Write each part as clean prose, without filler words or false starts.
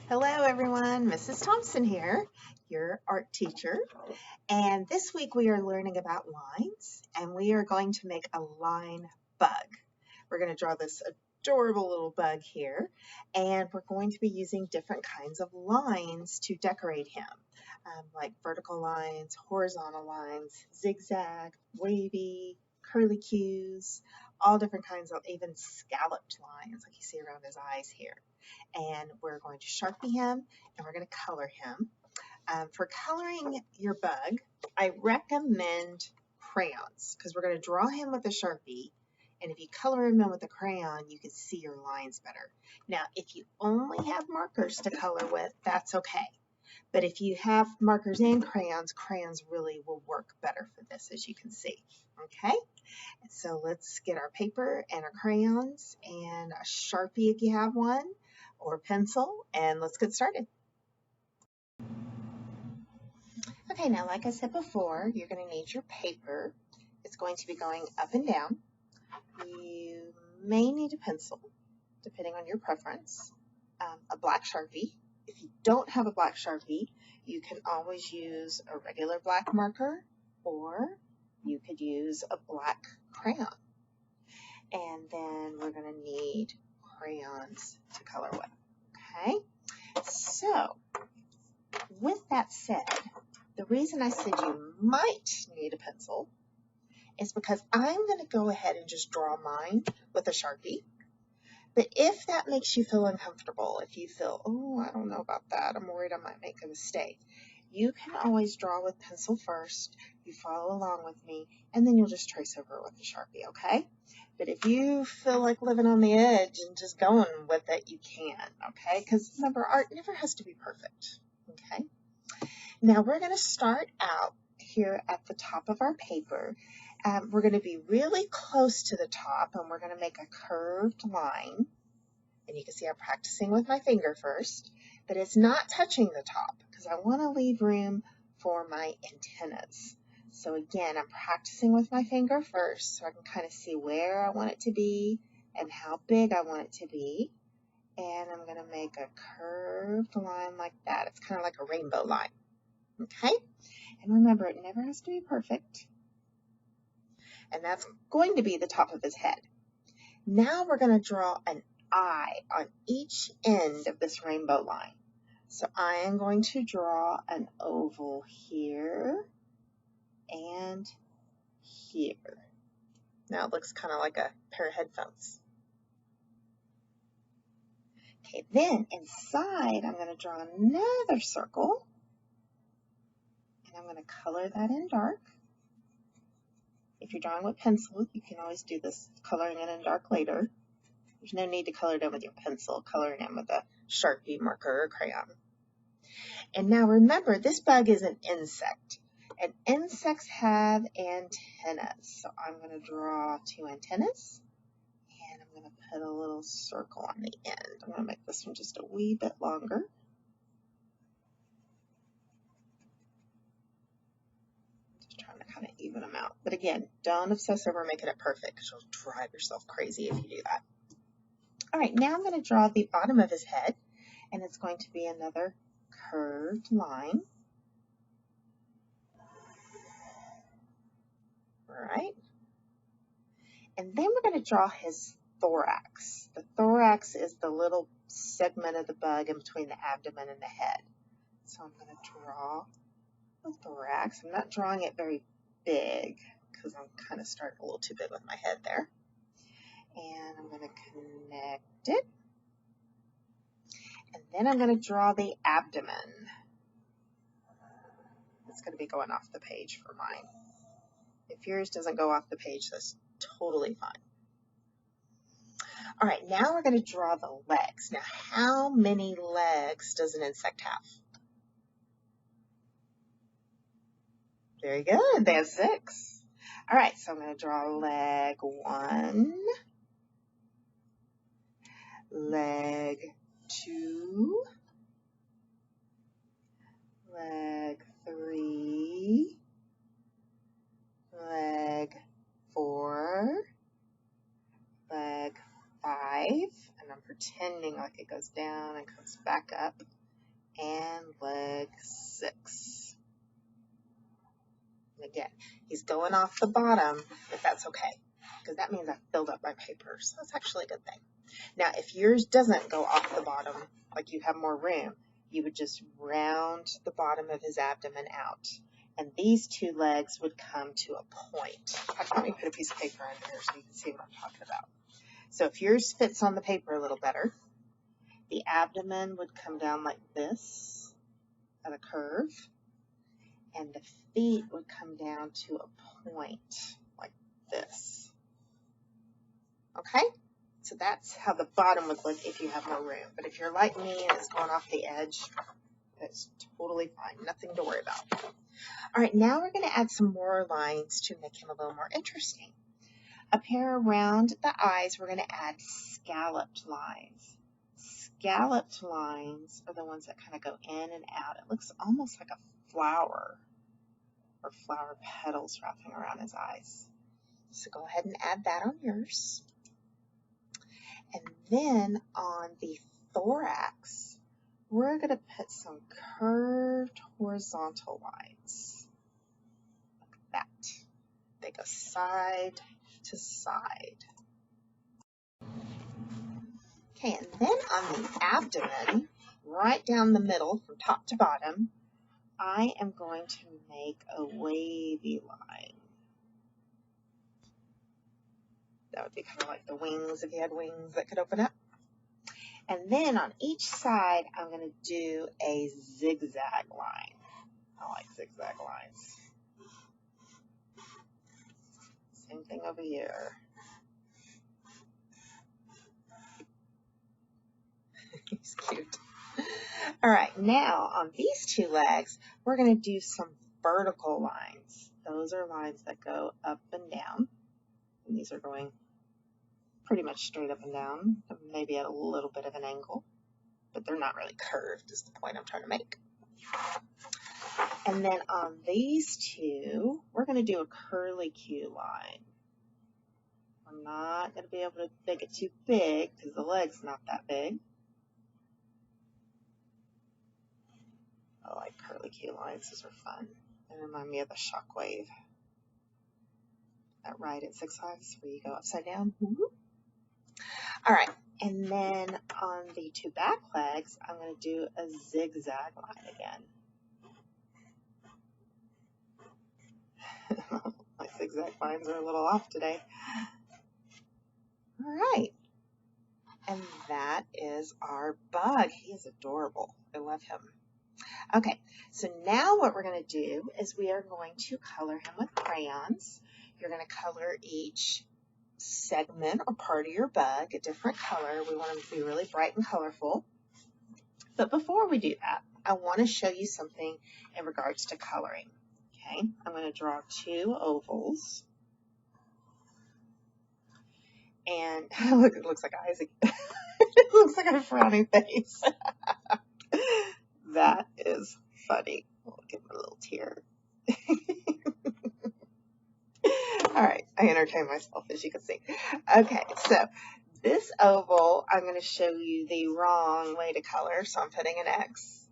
Hello everyone, Mrs. Thompson here, your art teacher. And this week we are learning about lines and we are going to make a line bug. We're going to draw this adorable little bug here and we're going to be using different kinds of lines to decorate him. Like vertical lines, horizontal lines, zigzag, wavy, curly cues, all different kinds of even scalloped lines like you see around his eyes here. And we're going to Sharpie him and we're going to color him. For coloring your bug, I recommend crayons because we're going to draw him with a Sharpie. And if you color him in with a crayon, you can see your lines better. Now, if you only have markers to color with, that's okay. But if you have markers and crayons, crayons really will work better for this, as you can see. Okay, so let's get our paper and our crayons and a Sharpie if you have one, or pencil, and let's get started. Okay, now like I said before, you're going to need your paper. It's going to be going up and down. You may need a pencil, depending on your preference, a black Sharpie. If you don't have a black Sharpie, you can always use a regular black marker, or you could use a black crayon. And then we're going to need crayons to color with. Okay, so with that said, the reason I said you might need a pencil is because I'm going to go ahead and just draw mine with a Sharpie. But if that makes you feel uncomfortable, if you feel, oh, I don't know about that, I'm worried I might make a mistake, you can always draw with pencil first, you follow along with me, and then you'll just trace over it with a Sharpie, okay? But if you feel like living on the edge and just going with it, you can, okay? Because remember, art never has to be perfect, okay? Now we're going to start out here at the top of our paper. We're going to be really close to the top and we're going to make a curved line. And you can see I'm practicing with my finger first, but it's not touching the top because I want to leave room for my antennas. So again, I'm practicing with my finger first so I can kind of see where I want it to be and how big I want it to be. And I'm going to make a curved line like that. It's kind of like a rainbow line. Okay? And remember, it never has to be perfect. And that's going to be the top of his head. Now we're going to draw an eye on each end of this rainbow line. So I am going to draw an oval here and here. Now it looks kind of like a pair of headphones. Okay, then inside I'm going to draw another circle. And I'm going to color that in dark. If you're drawing with pencil, you can always do this coloring it in dark later. There's no need to color it in with your pencil, color it in with a Sharpie marker or crayon. And now remember, this bug is an insect. And insects have antennas. So I'm going to draw two antennas. And I'm going to put a little circle on the end. I'm going to make this one just a wee bit longer. Just trying to kind of even them out. But again, don't obsess over making it perfect because you'll drive yourself crazy if you do that. All right, now I'm going to draw the bottom of his head. And it's going to be another curved line. All right. And then we're going to draw his thorax. The thorax is the little segment of the bug in between the abdomen and the head. So I'm going to draw the thorax. I'm not drawing it very big because I'm kind of starting a little too big with my head there. And I'm going to connect it. And then I'm going to draw the abdomen. It's going to be going off the page for mine. If yours doesn't go off the page, that's totally fine. All right, now we're going to draw the legs. Now, how many legs does an insect have? Very good, there's 6. All right, so I'm going to draw leg 1, leg 2, leg 3, leg 4, leg 5, and I'm pretending like it goes down and comes back up. And leg 6. And again, he's going off the bottom, but that's okay, because that means I filled up my paper, so that's actually a good thing. Now, if yours doesn't go off the bottom, like you have more room, you would just round the bottom of his abdomen out, and these 2 legs would come to a point. Let me put a piece of paper in here so you can see what I'm talking about. So if yours fits on the paper a little better, the abdomen would come down like this at a curve, and the feet would come down to a point like this. Okay? So that's how the bottom would look if you have more room. But if you're like me and it's going off the edge, it's totally fine. Nothing to worry about. All right, now we're going to add some more lines to make him a little more interesting. Up here around the eyes, we're going to add scalloped lines. Scalloped lines are the ones that kind of go in and out. It looks almost like a flower or flower petals wrapping around his eyes. So go ahead and add that on yours. And then on the thorax, we're going to put some curved horizontal lines like that. They go side to side. Okay, and then on the abdomen, right down the middle from top to bottom, I am going to make a wavy line. That would be kind of like the wings if you had wings that could open up. And then on each side, I'm going to do a zigzag line. I like zigzag lines. Same thing over here. He's cute. All right, now on these 2 legs, we're going to do some vertical lines. Those are lines that go up and down. And these are going pretty much straight up and down, maybe at a little bit of an angle, but they're not really curved is the point I'm trying to make. And then on these 2, we're going to do a curlicue line. We're not going to be able to make it too big because the leg's not that big. I like curlicue lines. Those are fun. They remind me of the shockwave. That ride at Six Flags where you go upside down. All right, and then on the 2 back legs, I'm going to do a zigzag line again. My zigzag lines are a little off today. All right, and that is our bug. He is adorable. I love him. Okay, so now what we're going to do is we are going to color him with crayons. You're going to color each segment or part of your bug a different color. We want them to be really bright and colorful. But before we do that, I want to show you something in regards to coloring. Okay, I'm going to draw 2 ovals. And look, it looks like Isaac. It looks like a frowning face. That is funny. I'll give him a little tear. All right, I entertain myself, as you can see. Okay, so this oval, I'm going to show you the wrong way to color, so I'm putting an X.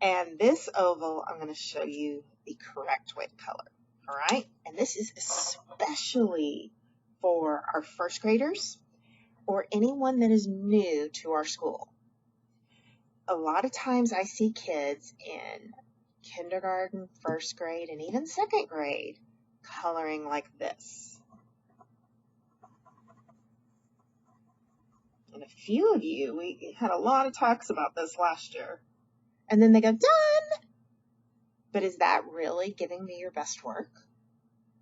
And this oval, I'm going to show you the correct way to color. All right, and this is especially for our first graders or anyone that is new to our school. A lot of times I see kids in kindergarten, first grade, and even second grade coloring like this. And a few of you, we had a lot of talks about this last year. And then they go, done! But is that really giving me your best work?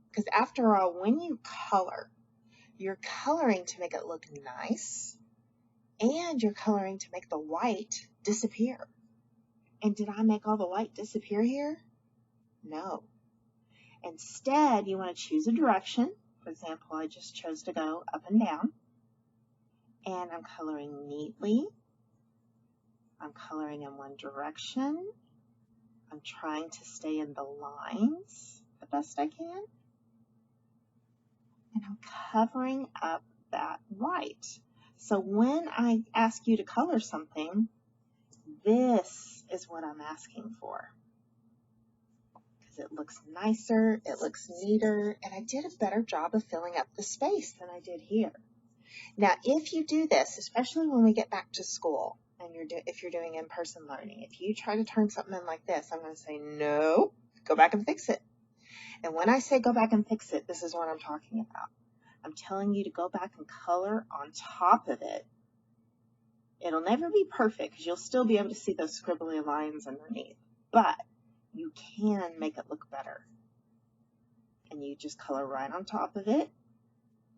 Because after all, when you color, you're coloring to make it look nice, and you're coloring to make the white disappear. And did I make all the white disappear here? No. Instead, you want to choose a direction. For example, I just chose to go up and down. And I'm coloring neatly. I'm coloring in one direction. I'm trying to stay in the lines the best I can. And I'm covering up that white. So when I ask you to color something, this is what I'm asking for. Because it looks nicer, it looks neater, and I did a better job of filling up the space than I did here. Now, if you do this, especially when we get back to school, and if you're doing in-person learning, if you try to turn something in like this, I'm going to say, no, go back and fix it. And when I say go back and fix it, this is what I'm talking about. I'm telling you to go back and color on top of it. It'll never be perfect because you'll still be able to see those scribbly lines underneath, but you can make it look better. And you just color right on top of it.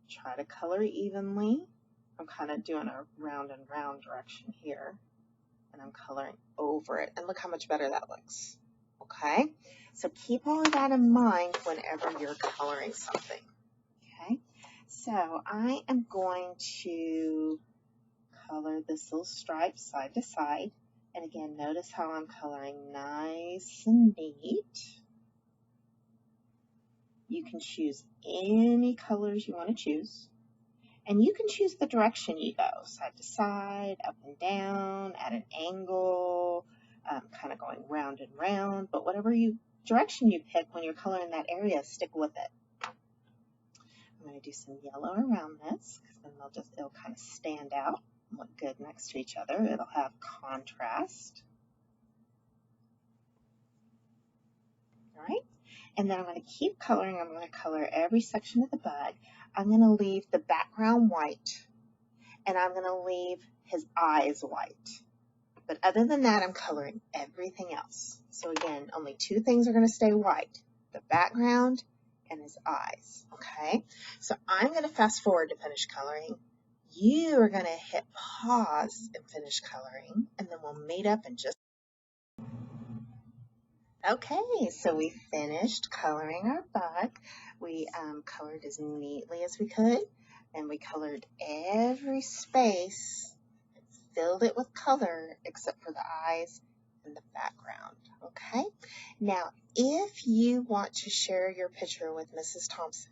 Try to color evenly. I'm kind of doing a round and round direction here, and I'm coloring over it. And look how much better that looks. Okay, so keep all of that in mind whenever you're coloring something. Okay, so I am going to color this little stripe side to side. And again, notice how I'm coloring nice and neat. You can choose any colors you want to choose. And you can choose the direction you go, side to side, up and down, at an angle, kind of going round and round. But whatever direction you pick when you're coloring that area, stick with it. I'm going to do some yellow around this, because then it'll kind of stand out and look good next to each other. It'll have contrast. All right. And then I'm going to keep coloring. I'm going to color every section of the bug. I'm going to leave the background white, and I'm going to leave his eyes white. But other than that, I'm coloring everything else. So again, only two things are going to stay white, the background and his eyes. Okay, so I'm going to fast forward to finish coloring. You are going to hit pause and finish coloring, and then we'll meet up in just. Okay, so we finished coloring our bug. We colored as neatly as we could, and we colored every space, filled it with color except for the eyes and the background. Okay, now if you want to share your picture with Mrs. Thompson,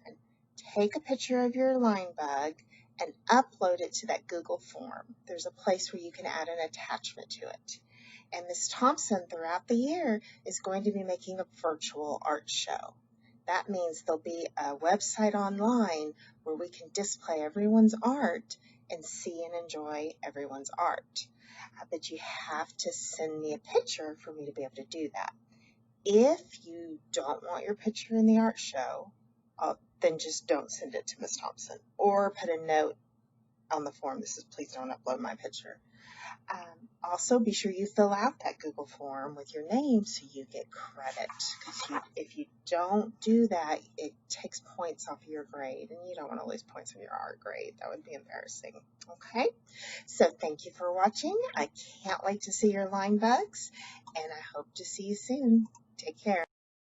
take a picture of your line bug and upload it to that Google form. There's a place where you can add an attachment to it. And Ms. Thompson, throughout the year, is going to be making a virtual art show. That means there'll be a website online where we can display everyone's art and see and enjoy everyone's art. But you have to send me a picture for me to be able to do that. If you don't want your picture in the art show, then just don't send it to Ms. Thompson, or put a note on the form that says, please don't upload my picture. Also, be sure you fill out that Google form with your name so you get credit. Because if you don't do that, it takes points off of your grade, and you don't want to lose points on your art grade. That would be embarrassing. Okay, so thank you for watching. I can't wait to see your line bugs, and I hope to see you soon. Take care.